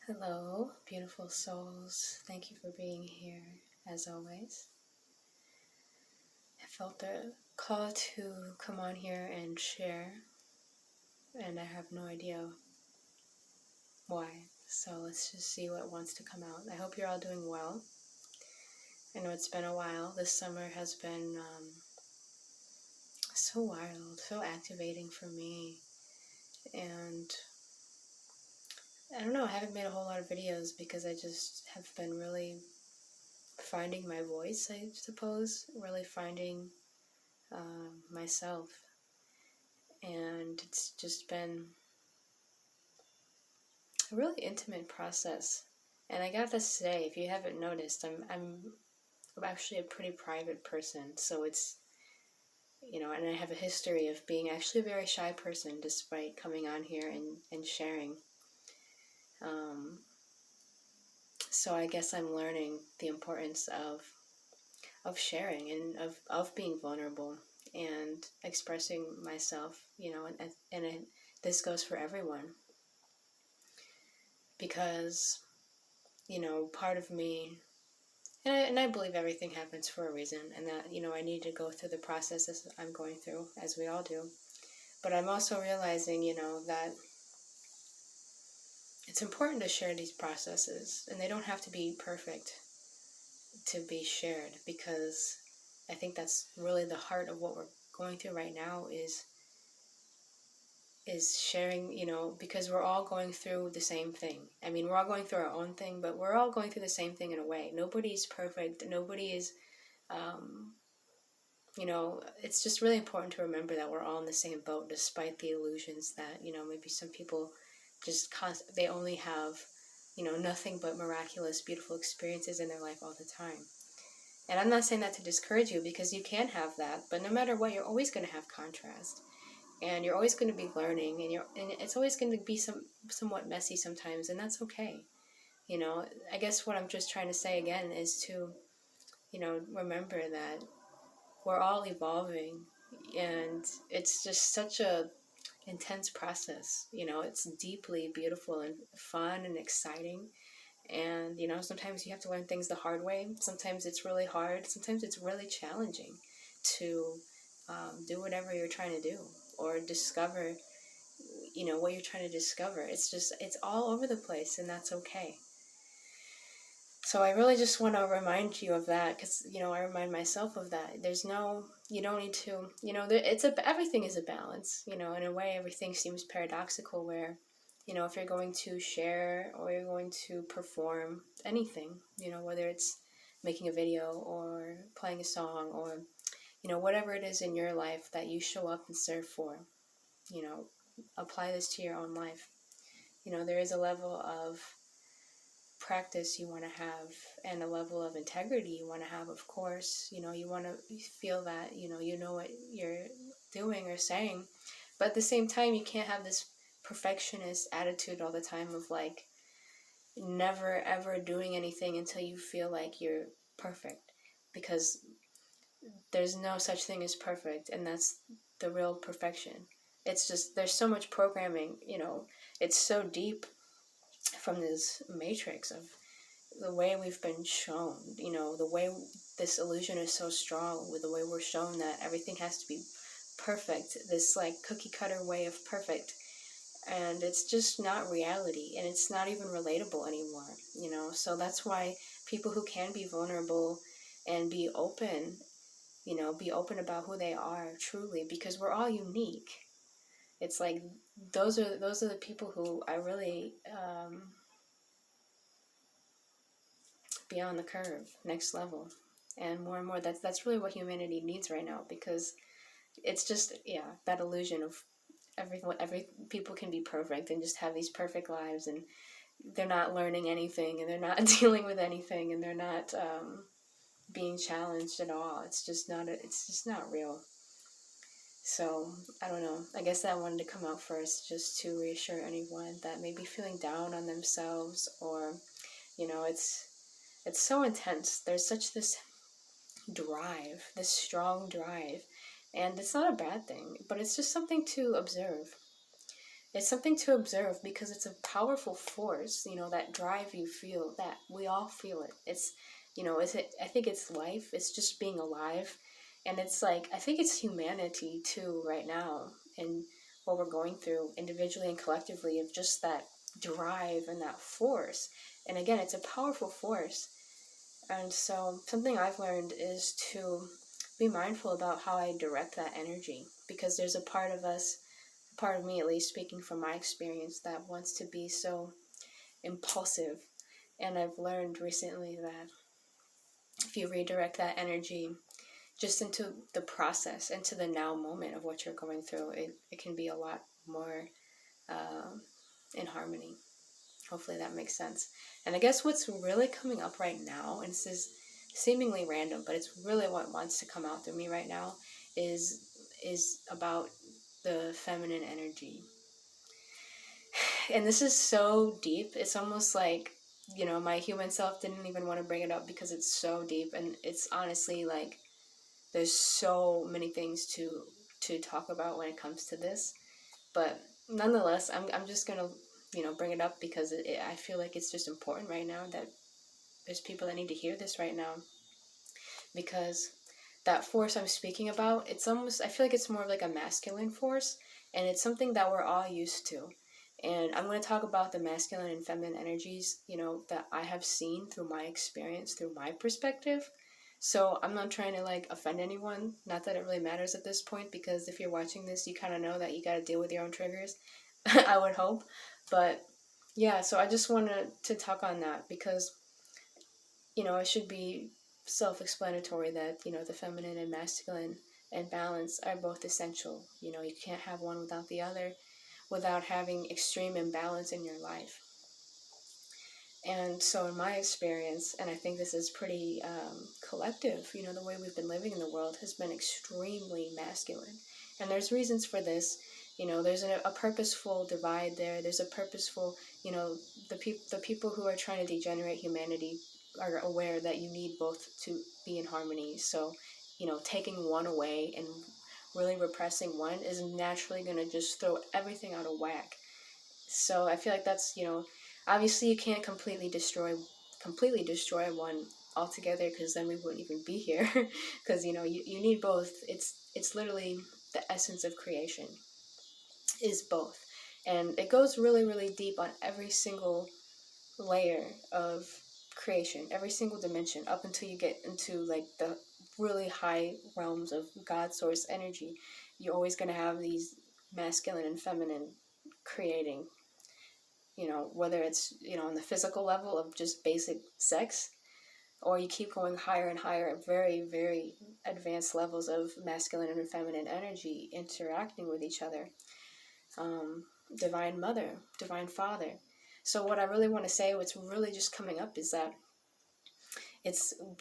Hello, beautiful souls. Thank you for being here, as always. I felt the call to come on here and share, and I have no idea why. So let's just see what wants to come out. I hope you're all doing well. I know it's been a while. This summer has been so wild, so activating for me. And I don't know, I haven't made a whole lot of videos because I just have been really finding my voice, I suppose, really finding myself, and it's just been a really intimate process. And I got to say, if you haven't noticed, I'm actually a pretty private person, so it's, and I have a history of being actually a very shy person despite coming on here and sharing. So I guess I'm learning the importance of sharing and of being vulnerable and expressing myself, and this goes for everyone, because, part of me, and I believe everything happens for a reason, and that, I need to go through the processes I'm going through, as we all do. But I'm also realizing, that it's important to share these processes, and they don't have to be perfect to be shared, because I think that's really the heart of what we're going through right now is sharing, because we're all going through the same thing. I mean, we're all going through our own thing, but we're all going through the same thing in a way. Nobody's perfect. Nobody is, it's just really important to remember that we're all in the same boat, despite the illusions that, maybe some people just they only have, nothing but miraculous, beautiful experiences in their life all the time. And I'm not saying that to discourage you, because you can have that, but no matter what, you're always going to have contrast. And you're always going to be learning, and it's always going to be somewhat messy sometimes, and that's okay. I guess what I'm just trying to say again is to, remember that we're all evolving, and it's just such a intense process. It's deeply beautiful and fun and exciting. And, sometimes you have to learn things the hard way. Sometimes it's really hard. Sometimes it's really challenging to do whatever you're trying to do, or discover, what you're trying to discover. It's all over the place, and that's okay. So I really just want to remind you of that, because, I remind myself of that. You don't need to, everything is a balance, in a way. Everything seems paradoxical, where, if you're going to share or you're going to perform anything, whether it's making a video or playing a song, or, whatever it is in your life that you show up and serve for, apply this to your own life. There is a level of practice you want to have, and a level of integrity you want to have, of course. You want to feel that, you know what you're doing or saying. But at the same time, you can't have this perfectionist attitude all the time of, like, never ever doing anything until you feel like you're perfect, because there's no such thing as perfect, and that's the real perfection. It's just, there's so much programming, it's so deep from this matrix of the way we've been shown, the way this illusion is so strong, with the way we're shown that everything has to be perfect, this, like, cookie cutter way of perfect. And it's just not reality, and it's not even relatable anymore, So that's why people who can be vulnerable and be open, be open about who they are truly, because we're all unique. It's like, those are the people who I really, beyond the curve, next level. And more, that's really what humanity needs right now, because it's just, that illusion of every people can be perfect and just have these perfect lives, and they're not learning anything, and they're not dealing with anything, and they're not being challenged at all. It's just not real. So I don't know, I guess I wanted to come out first, just to reassure anyone that may be feeling down on themselves, or, it's so intense. There's such this drive, this strong drive, and it's not a bad thing, but it's just something to observe. it's something to observe because it's a powerful force, that drive you feel, that we all feel it. It's, I think it's life, it's just being alive. And it's like, I think it's humanity too right now, and what we're going through individually and collectively, of just that drive and that force. And again, it's a powerful force. And so something I've learned is to be mindful about how I direct that energy, because there's a part of us, a part of me at least, speaking from my experience, that wants to be so impulsive. And I've learned recently that if you redirect that energy just into the process, into the now moment of what you're going through, it can be a lot more in harmony. Hopefully that makes sense. And I guess what's really coming up right now, and this is seemingly random, but it's really what wants to come out through me right now, is about the feminine energy. And this is so deep. It's almost like, my human self didn't even want to bring it up because it's so deep, and it's honestly like there's so many things to talk about when it comes to this. But nonetheless, I'm just gonna bring it up because I feel like it's just important right now, that there's people that need to hear this right now, because that force I'm speaking about, it's almost, I feel like it's more of like a masculine force, and it's something that we're all used to. And I'm going to talk about the masculine and feminine energies, that I have seen through my experience, through my perspective. So I'm not trying to like offend anyone. Not that it really matters at this point, because if you're watching this, you kind of know that you got to deal with your own triggers. I would hope. But yeah, so I just wanted to talk on that because, it should be self-explanatory that, the feminine and masculine and balance are both essential. You can't have one without the other, without having extreme imbalance in your life. And so in my experience, and I think this is pretty collective, the way we've been living in the world has been extremely masculine. And there's reasons for this. There's a purposeful divide there. There's a purposeful, the people who are trying to degenerate humanity are aware that you need both to be in harmony. So, taking one away and really repressing one is naturally going to just throw everything out of whack. So I feel like that's, obviously you can't completely destroy one altogether, because then we wouldn't even be here. Because, you need both. It's literally the essence of creation is both. And it goes really, really deep on every single layer of creation, every single dimension, up until you get into like the really high realms of God source energy. You're always going to have these masculine and feminine creating, whether it's, on the physical level of just basic sex, or you keep going higher and higher at very, very advanced levels of masculine and feminine energy interacting with each other. Divine Mother, Divine Father. So what I really want to say, what's really just coming up, is that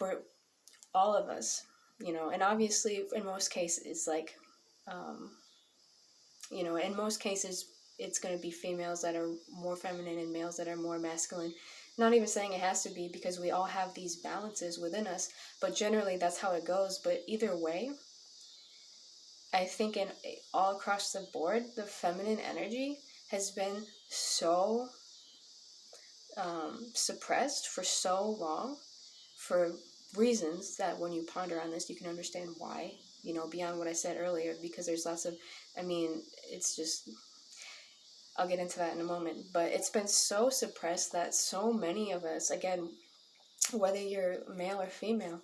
we're all of us, and obviously in most cases it's like, in most cases it's going to be females that are more feminine and males that are more masculine. Not even saying it has to be, because we all have these balances within us, but generally that's how it goes. But either way, I think in all across the board, the feminine energy has been so suppressed for so long, for reasons that when you ponder on this, you can understand why, beyond what I said earlier, because there's lots of, it's just, I'll get into that in a moment, but it's been so suppressed that so many of us, again, whether you're male or female,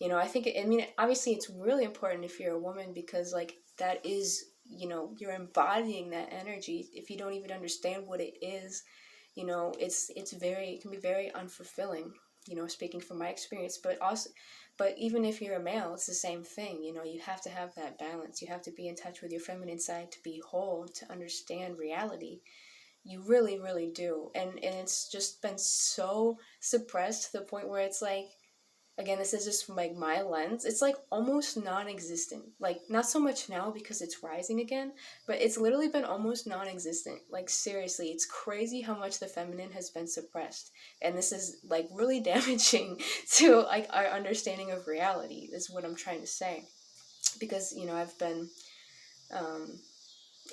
I think, obviously it's really important if you're a woman, because like that is, you're embodying that energy. If you don't even understand what it is, it can be very unfulfilling, speaking from my experience. But even if you're a male, it's the same thing. You have to have that balance. You have to be in touch with your feminine side to be whole, to understand reality. You really, really do. And it's just been so suppressed to the point where it's like, again, this is just like my lens, it's like almost non-existent. Like, not so much now because it's rising again, but it's literally been almost non-existent. Like, seriously, it's crazy how much the feminine has been suppressed. And this is like really damaging to like our understanding of reality, is what I'm trying to say. Because, I've been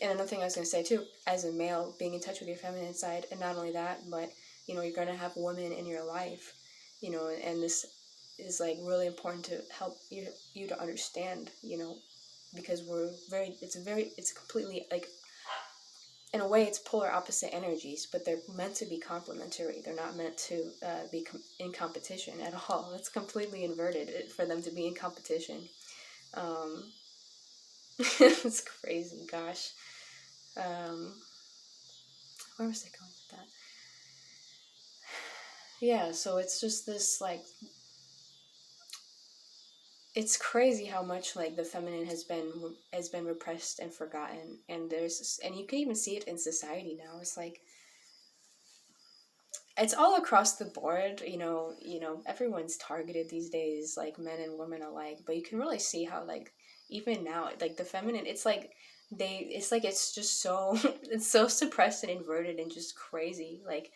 And another thing I was going to say too, as a male, being in touch with your feminine side, and not only that, but you're going to have women in your life, and this is like really important to help you to understand, because it's completely like, in a way, it's polar opposite energies, but they're meant to be complementary. They're not meant to be in competition at all. It's completely inverted for them to be in competition. It's crazy, gosh. Where was I going with that? Yeah, so it's just this, like, it's crazy how much, like, the feminine has been repressed and forgotten, and you can even see it in society now. It's like, it's all across the board, everyone's targeted these days, like men and women alike, but you can really see how, like, even now, like, the feminine, it's just so it's so suppressed and inverted and just crazy, like.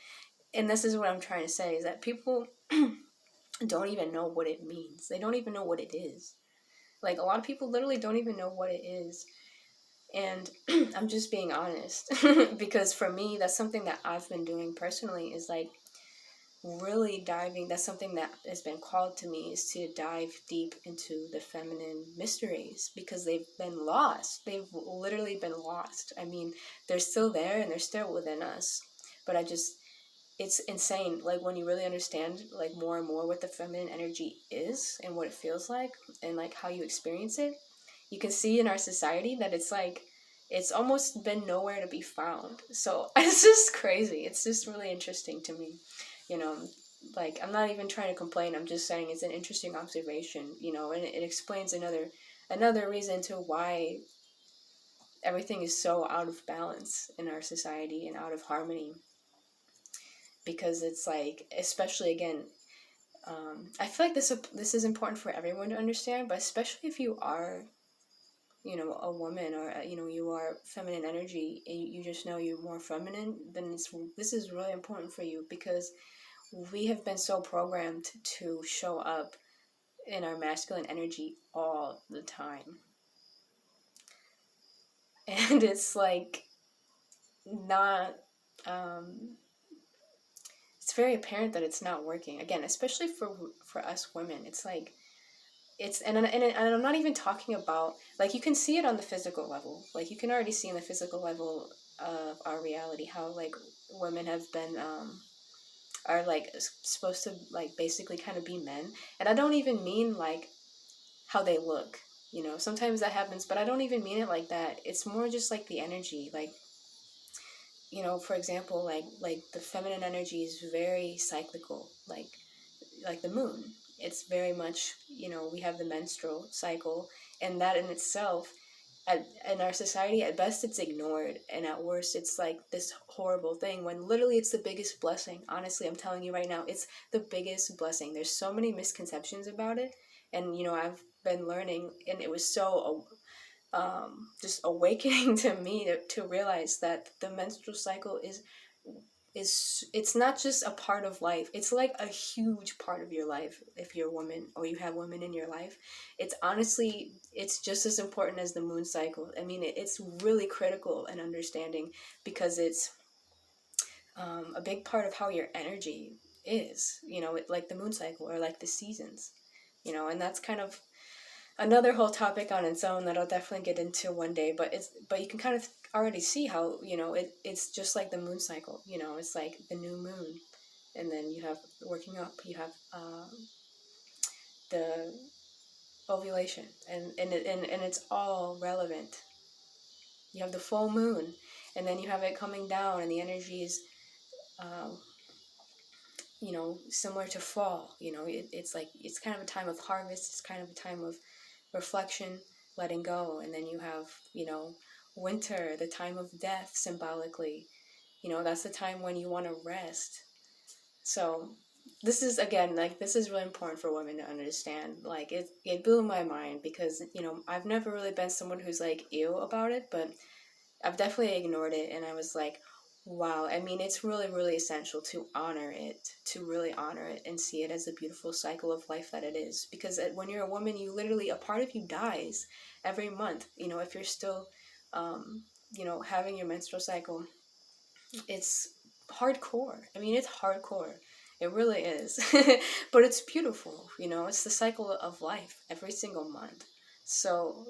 And this is what I'm trying to say, is that people don't even know what it means. They don't even know what it is. Like, a lot of people literally don't even know what it is. And I'm just being honest, because for me, that's something that I've been doing personally, is like really diving. That's something that has been called to me, is to dive deep into the feminine mysteries, because they've been lost. They've literally been lost. I mean, they're still there and they're still within us. But it's insane, like, when you really understand, like, more and more what the feminine energy is and what it feels like, and like how you experience it. You can see in our society that it's like, it's almost been nowhere to be found. So it's just crazy. It's just really interesting to me, you know like, I'm not even trying to complain. I'm just saying it's an interesting observation, and it explains another reason to why everything is so out of balance in our society and out of harmony. Because it's like, especially again, I feel like this is important for everyone to understand, but especially if you are, a woman, or you are feminine energy, and you just know you're more feminine, then this is really important for you, because we have been so programmed to show up in our masculine energy all the time, and it's like, not it's very apparent that it's not working, again, especially for us women. It's like, and I'm not even talking about, like, you can see it on the physical level. Like, you can already see in the physical level of our reality how, like, women have been are, like, supposed to, like, basically kind of be men. And I don't even mean, like, how they look. Sometimes that happens, but I don't even mean it like that. It's more just like the energy, like, for example, like the feminine energy is very cyclical, like the moon. It's very much, we have the menstrual cycle, and that in itself, in our society, at best it's ignored, and at worst it's like this horrible thing, when literally it's the biggest blessing. Honestly, I'm telling you right now, it's the biggest blessing. There's so many misconceptions about it, and I've been learning, and it was so just awakening to me to realize that the menstrual cycle is it's not just a part of life. It's like a huge part of your life. If you're a woman or you have women in your life, it's just as important as the moon cycle. I mean, it's really critical in understanding, because it's a big part of how your energy is, like the moon cycle, or like the seasons, and that's kind of another whole topic on its own that I'll definitely get into one day. But you can kind of already see how, it's just like the moon cycle. It's like the new moon, and then you have working up. You have the ovulation, and it's all relevant. You have the full moon, and then you have it coming down, and the energy is, uh, similar to fall. It's like, it's kind of a time of harvest. It's kind of a time of reflection, letting go. And then you have, winter, the time of death, symbolically. That's the time when you want to rest. So this is, again, like, this is really important for women to understand. Like, it blew my mind, because I've never really been someone who's like ew about it, but I've definitely ignored it, and I was like, wow. I mean, it's really, really essential to really honor it, and see it as a beautiful cycle of life that it is. Because when you're a woman, you literally, a part of you dies every month. If you're still having your menstrual cycle, it's hardcore. I mean, it's hardcore. It really is. But it's beautiful, it's the cycle of life every single month. So,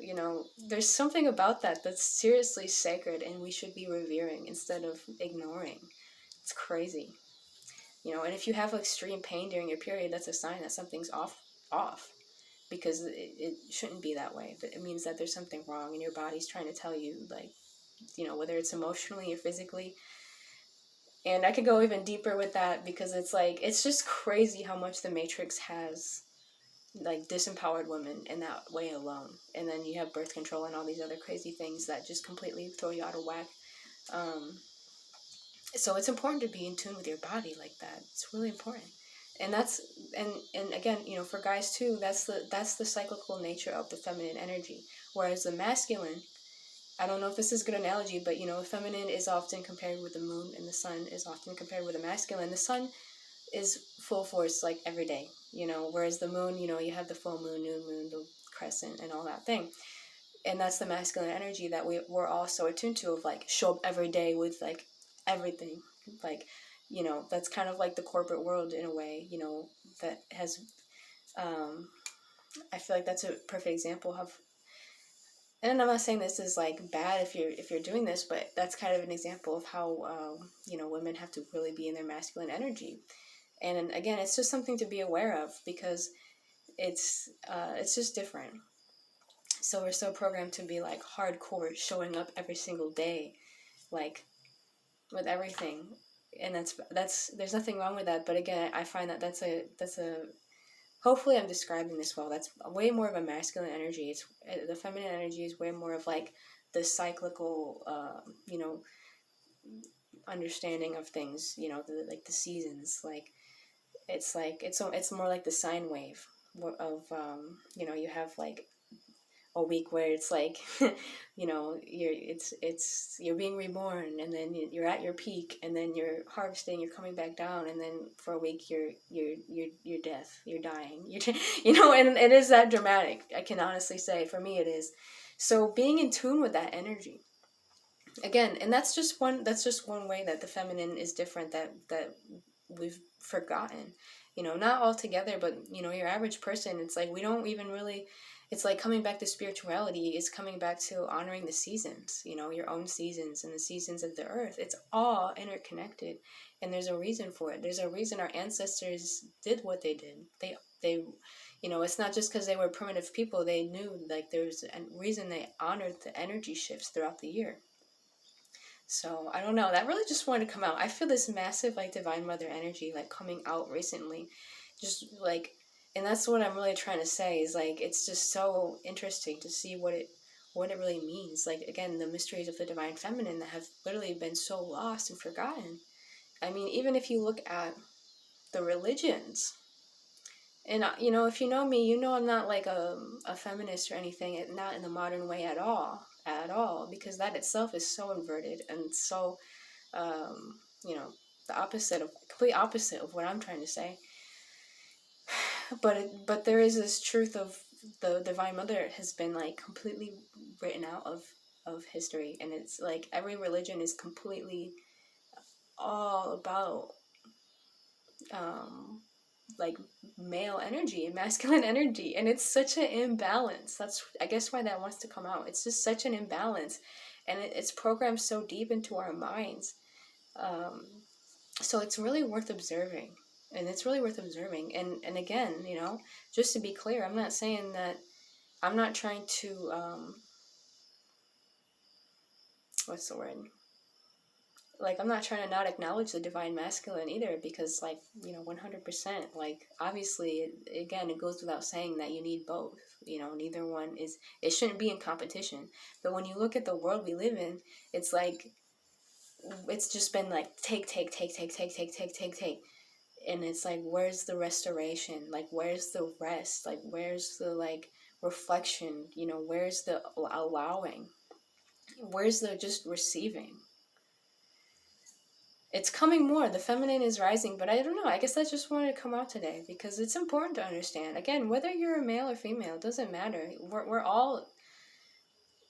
there's something about that that's seriously sacred and we should be revering instead of ignoring. It's crazy. And if you have extreme pain during your period, that's a sign that something's off. Because it shouldn't be that way. But it means that there's something wrong and your body's trying to tell you, like, whether it's emotionally or physically. And I could go even deeper with that because it's just crazy how much the Matrix has, like, disempowered women in that way alone. And then you have birth control and all these other crazy things that just completely throw you out of whack. So it's important to be in tune with your body like that. It's really important. And and again, for guys too, that's the cyclical nature of the feminine energy. Whereas the masculine, I don't know if this is a good analogy, but feminine is often compared with the moon, and the sun is often compared with the masculine. The sun is full force, like, every day, whereas the moon, you have the full moon, new moon, the crescent, and all that thing. And that's the masculine energy that we're all so attuned to, of, like, show up every day with, like, everything. Like, that's kind of like the corporate world in a way, that has, I feel like that's a perfect example of, and I'm not saying this is, like, bad if you're doing this, but that's kind of an example of how, women have to really be in their masculine energy. And again, it's just something to be aware of because it's just different. So we're so programmed to be, like, hardcore, showing up every single day, like, with everything. And that's there's nothing wrong with that. But again, I find that that's a hopefully I'm describing this well. That's way more of a masculine energy. It's the feminine energy is way more of, like, the cyclical, understanding of things. Like the seasons. It's more like the sine wave of, you have, like, a week where it's like, you're being reborn, and then you're at your peak, and then you're harvesting, you're coming back down, and then for a week you're death, you're dying, and it is that dramatic. I can honestly say, for me, it is. So being in tune with that energy, again, and that's just one way that the feminine is different, that we've forgotten. Not altogether, but your average person, it's like we don't even really, it's like coming back to spirituality is coming back to honoring the seasons, your own seasons and the seasons of the earth. It's all interconnected, and there's a reason for it. There's a reason our ancestors did what they did. They it's not just because they were primitive people. They knew, like, there's a reason they honored the energy shifts throughout the year. So I don't know. That really just wanted to come out. I feel this massive, like, divine mother energy, like, coming out recently, just like, and that's what I'm really trying to say is, like, it's just so interesting to see what it really means. Like, again, the mysteries of the divine feminine that have literally been so lost and forgotten. I mean, even if you look at the religions, and if you know me, I'm not, like, a feminist or anything, not in the modern way at all, because that itself is so inverted and so, the complete opposite of what I'm trying to say. But there is this truth of the divine mother has been, like, completely written out of history, and it's like every religion is completely all about, like, male energy and masculine energy, and it's such an imbalance. That's, I guess, why that wants to come out. It's just such an imbalance, and it's programmed so deep into our minds. So it's really worth observing, and and again, just to be clear, I'm not saying that, I'm not trying to, what's the word, like, I'm not trying to not acknowledge the divine masculine either, because, like, 100%, like, obviously, again, it goes without saying that you need both. Neither one is, it shouldn't be in competition. But when you look at the world we live in, it's like, it's just been, like, take, and it's like, where's the restoration? Like, where's the rest? Like, where's the, like, reflection? Where's the allowing? Where's the just receiving? It's coming more. The feminine is rising, but I don't know. I guess I just wanted to come out today because it's important to understand. Again, whether you're a male or female, it doesn't matter. We're all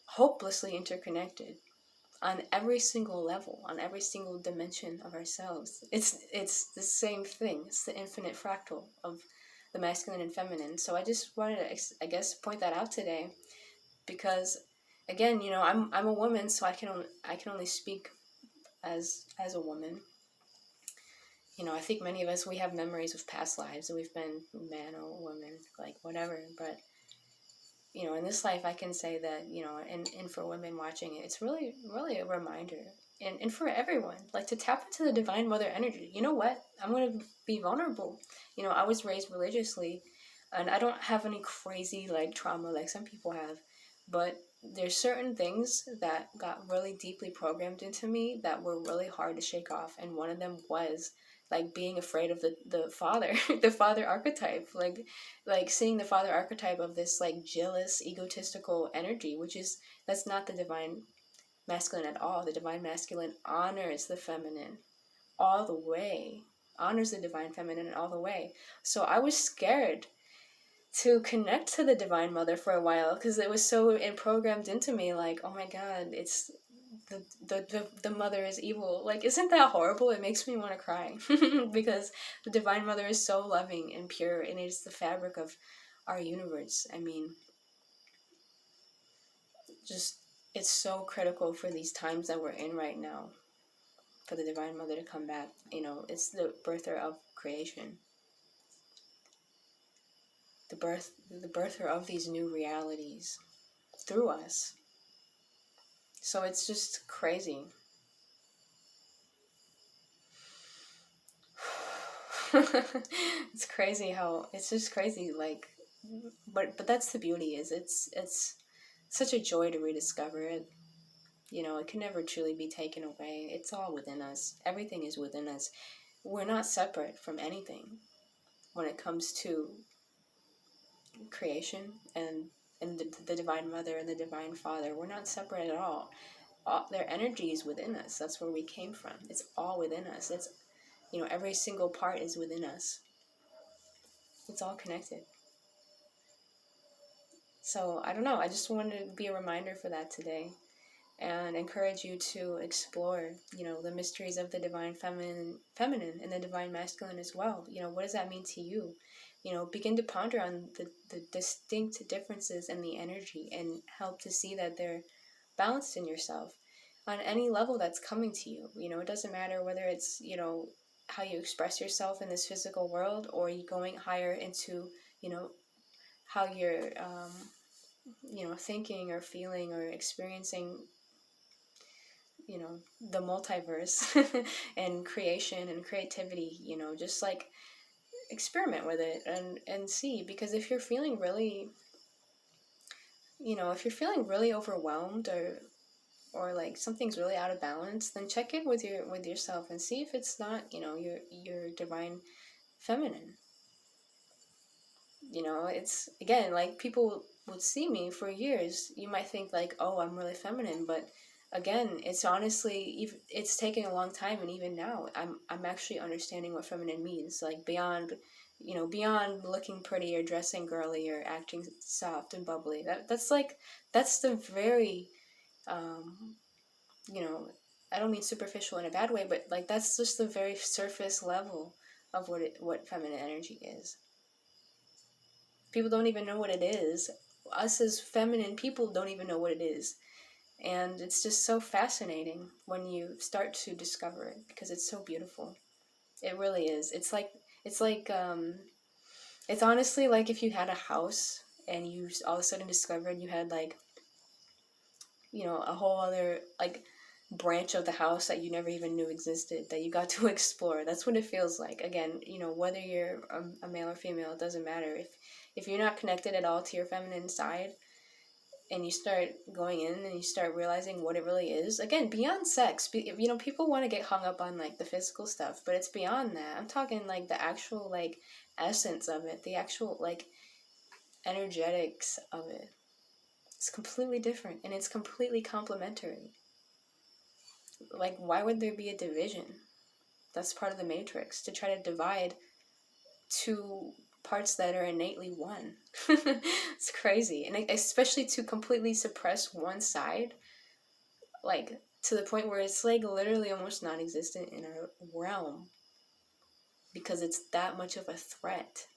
hopelessly interconnected. on every single level, on every single dimension of ourselves. It's the same thing. It's the infinite fractal of the masculine and feminine. So I just wanted to, I guess, point that out today, because again, I'm a woman, so I can only speak as a woman. I think many of us, we have memories of past lives, and we've been man or woman, like whatever. But in this life, I can say that, and for women watching it, it's really, really a reminder. And for everyone, like, to tap into the divine mother energy. You know what? I'm going to be vulnerable. I was raised religiously, and I don't have any crazy, like, trauma like some people have. But there's certain things that got really deeply programmed into me that were really hard to shake off. And one of them was, like, being afraid of the father, the father archetype, like seeing the father archetype of this, like, jealous, egotistical energy, that's not the divine masculine at all. The divine masculine honors the feminine all the way, honors the divine feminine all the way. So I was scared to connect to the divine mother for a while, because it was so programmed into me, like, oh my god, it's the mother is evil. Like, isn't that horrible? It makes me want to cry because the divine mother is so loving and pure, and it is the fabric of our universe. I mean, just, it's so critical for these times that we're in right now, for the divine mother to come back. It's the birther of creation, the birther of these new realities through us. So it's just crazy. It's crazy how, it's just crazy, like, but that's the beauty, is it's such a joy to rediscover it. It can never truly be taken away. It's all within us. Everything is within us. We're not separate from anything when it comes to creation and the divine mother and the divine father. We're not separate at all. Their energy is within us. That's where we came from. It's all within us. It's every single part is within us. It's all connected. So I don't know, I just wanted to be a reminder for that today, and encourage you to explore, the mysteries of the divine feminine and the divine masculine as well. What does that mean to you? Begin to ponder on the distinct differences in the energy, and help to see that they're balanced in yourself on any level that's coming to you. It doesn't matter whether it's, how you express yourself in this physical world, or you going higher into, how you're, thinking or feeling or experiencing, the multiverse and creation and creativity. Just, like, experiment with it and see. Because if you're feeling really, overwhelmed, or like something's really out of balance, then check in with yourself and see if it's not, your divine feminine. It's, again, like, people would see me for years. You might think, like, oh, I'm really feminine, but again, it's honestly, it's taken a long time, and even now, I'm actually understanding what feminine means, like, beyond looking pretty or dressing girly or acting soft and bubbly. That's the very, you know, I don't mean superficial in a bad way, but, like, that's just the very surface level of what feminine energy is. People don't even know what it is. Us as feminine people don't even know what it is. And it's just so fascinating when you start to discover it, because it's so beautiful. It really is. It's honestly like if you had a house and you all of a sudden discovered you had, like, a whole other, like, branch of the house that you never even knew existed, that you got to explore. That's what it feels like. Again, whether you're a male or female, it doesn't matter. If you're not connected at all to your feminine side, and you start going in and you start realizing what it really is, again, beyond sex, people want to get hung up on, like, the physical stuff, but it's beyond that. I'm talking, like, the actual, like, essence of it, the actual, like, energetics of it. It's completely different, and it's completely complementary. Like, why would there be a division? That's part of the matrix, to try to divide two parts that are innately one. It's crazy. And especially to completely suppress one side. Like, to the point where it's like literally almost non-existent in our realm, because it's that much of a threat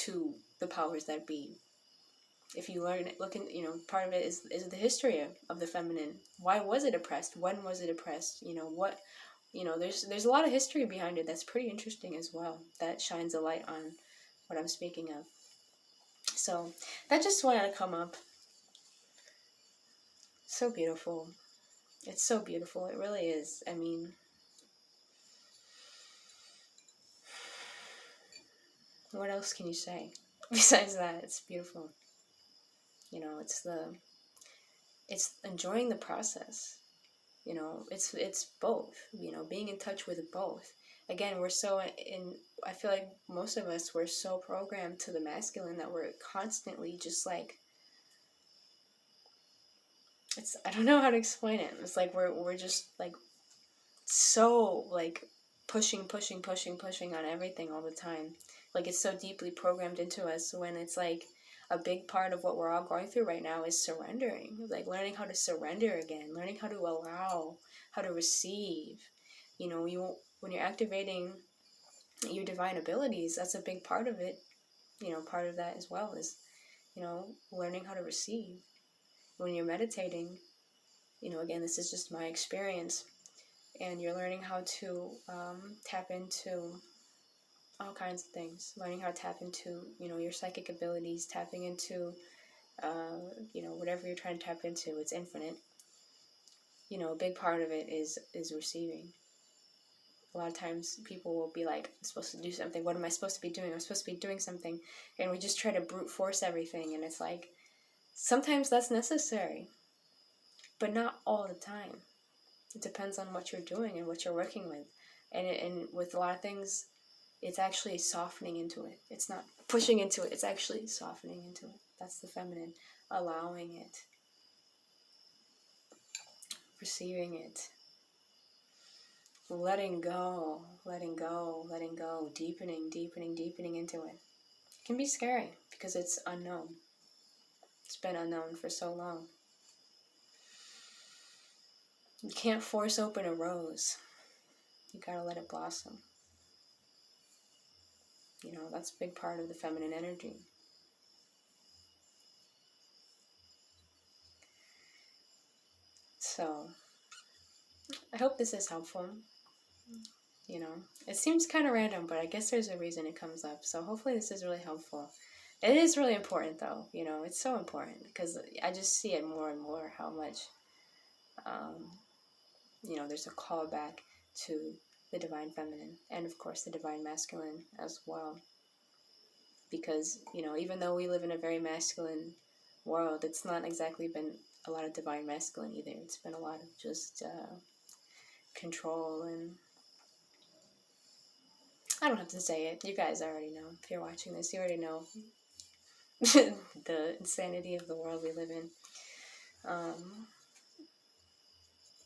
to the powers that be. If you learn, look in, part of it is the history of the feminine. Why was it oppressed? When was it oppressed? What, there's a lot of history behind it that's pretty interesting as well, that shines a light on what I'm speaking of. So that just wanted to come up. So beautiful. It's so beautiful. It really is. I mean, what else can you say besides that? It's beautiful. It's enjoying the process. It's both. Being in touch with both. Again, I feel like most of us, we're so programmed to the masculine that we're constantly just like, I don't know how to explain it. It's like we're just like so like pushing on everything all the time. Like, it's so deeply programmed into us, when it's like a big part of what we're all going through right now is surrendering. Like, learning how to surrender again, learning how to allow, how to receive. When you're activating your divine abilities, that's a big part of it. Part of that as well is, learning how to receive. When you're meditating, again, this is just my experience, and you're learning how to tap into all kinds of things, learning how to tap into, your psychic abilities, tapping into, whatever you're trying to tap into. It's infinite. A big part of it is receiving. A lot of times people will be like, I'm supposed to do something. What am I supposed to be doing? I'm supposed to be doing something. And we just try to brute force everything. And it's like, sometimes that's necessary, but not all the time. It depends on what you're doing and what you're working with. And with a lot of things, it's actually softening into it. It's not pushing into it. It's actually softening into it. That's the feminine. Allowing it. Receiving it. Letting go. Deepening into it. It can be scary because it's unknown. It's been unknown for so long. You can't force open a rose. You gotta let it blossom. That's a big part of the feminine energy. So, I hope this is helpful. It seems kind of random, but I guess there's a reason it comes up. So hopefully this is really helpful. It is really important, though. It's so important, because I just see it more and more how much, there's a callback to the divine feminine, and of course the divine masculine as well. Because, even though we live in a very masculine world, it's not exactly been a lot of divine masculine either. It's been a lot of just control, and I don't have to say it. You guys already know. If you're watching this, you already know the insanity of the world we live in.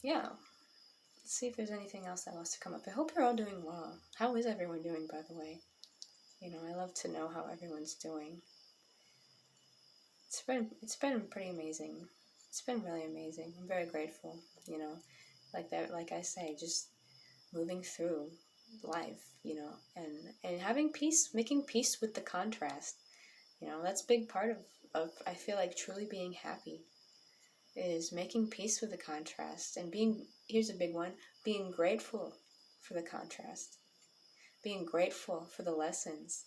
Yeah. Let's see if there's anything else that wants to come up. I hope you're all doing well. How is everyone doing, by the way? I love to know how everyone's doing. It's been pretty amazing. It's been really amazing. I'm very grateful, like I say, just moving through life, and having peace, making peace with the contrast. That's a big part of I feel like truly being happy, is making peace with the contrast, and here's a big one, being grateful for the contrast, being grateful for the lessons.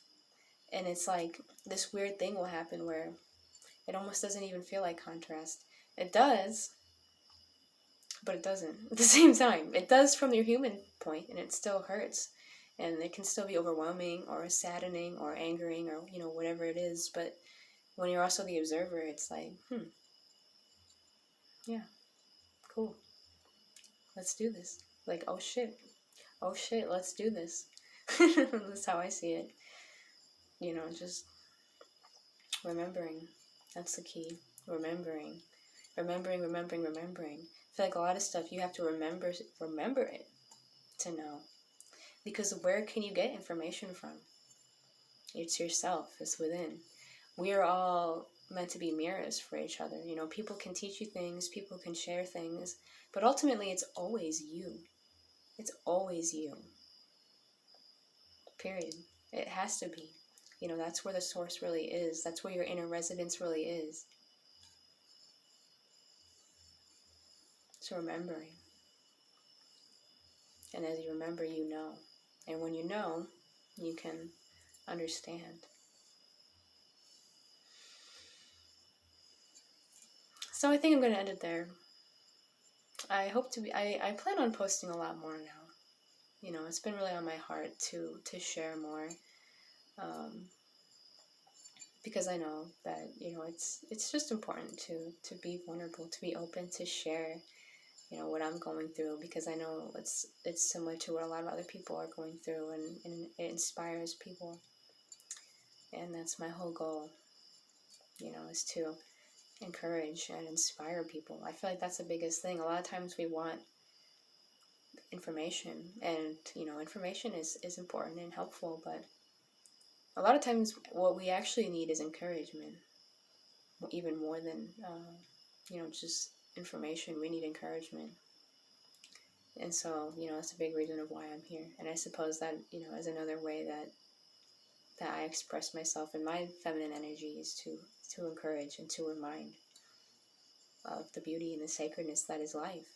And it's like this weird thing will happen where it almost doesn't even feel like contrast. It does, but it doesn't at the same time. It does from your human point, and it still hurts, and it can still be overwhelming or saddening or angering, or whatever it is. But when you're also the observer, it's like, yeah, cool, let's do this. Like, oh shit, let's do this. That's how I see it. Just remembering. That's the key. Remembering. I feel like a lot of stuff you have to remember it to know. Because where can you get information from? It's yourself. It's within. We are all meant to be mirrors for each other. You know, people can teach you things, people can share things, but ultimately it's always you. It's always you. Period. It has to be. You know, that's where the source really is. That's where your inner residence really is. So remembering. And as you remember, you know. And when you know, you can understand. So I think I'm going to end it there. I hope to be, I plan on posting a lot more now. You know, it's been really on my heart to share more. Because I know that, you know, it's just important to be vulnerable, to be open, to share, you know, what I'm going through, because I know it's similar to what a lot of other people are going through, and it inspires people. And that's my whole goal, you know, is to encourage and inspire people. I feel like that's the biggest thing. A lot of times we want information, and, you know, information is important and helpful, but a lot of times what we actually need is encouragement, even more than, you know, just information. We need encouragement. And so, you know, that's a big reason of why I'm here. And I suppose that, you know, is another way that I express myself in my feminine energy, is to encourage and to remind of the beauty and the sacredness that is life.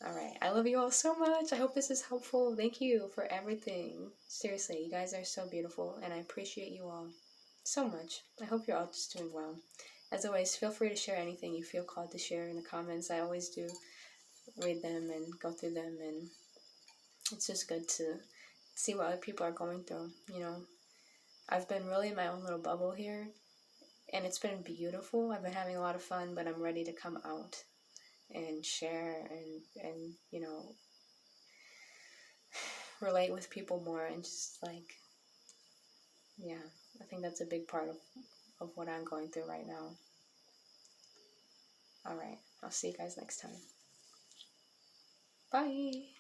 All right. I love you all so much. I hope this is helpful. Thank you for everything. Seriously, you guys are so beautiful, and I appreciate you all so much. I hope you're all just doing well. As always, feel free to share anything you feel called to share in the comments. I always do read them and go through them, and it's just good to see what other people are going through. You know, I've been really in my own little bubble here, and it's been beautiful. I've been having a lot of fun, but I'm ready to come out and share and you know, relate with people more, and just like, yeah, I think that's a big part of what I'm going through right now. All right, I'll see you guys next time. Bye.